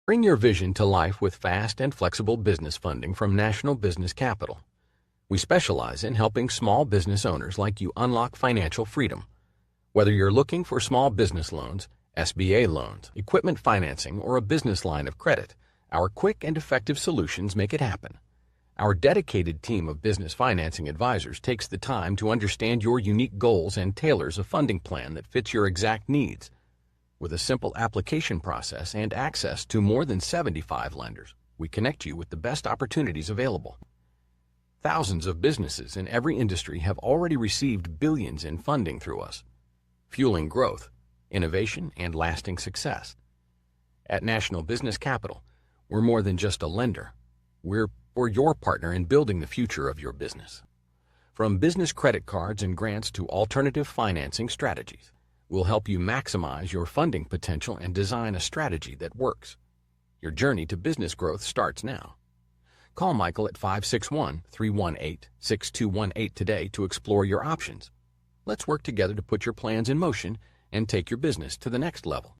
Bring your vision to life with fast and flexible business funding from National Business Capital. We specialize in helping small business owners like you unlock financial freedom. Whether you're looking for small business loans, SBA loans, equipment financing, or a business line of credit, our quick and effective solutions make it happen. Our dedicated team of business financing advisors takes the time to understand your unique goals and tailors a funding plan that fits your exact needs. With a simple application process and access to more than 75 lenders, we connect you with the best opportunities available. Thousands of businesses in every industry have already received billions in funding through us, fueling growth, innovation, and lasting success. At National Business Capital, we're more than just a lender. We're your partner in building the future of your business. From business credit cards and grants to alternative financing strategies, we'll help you maximize your funding potential and design a strategy that works. Your journey to business growth starts now. Call Michael at 561-318-6218 today to explore your options. Let's work together to put your plans in motion and take your business to the next level.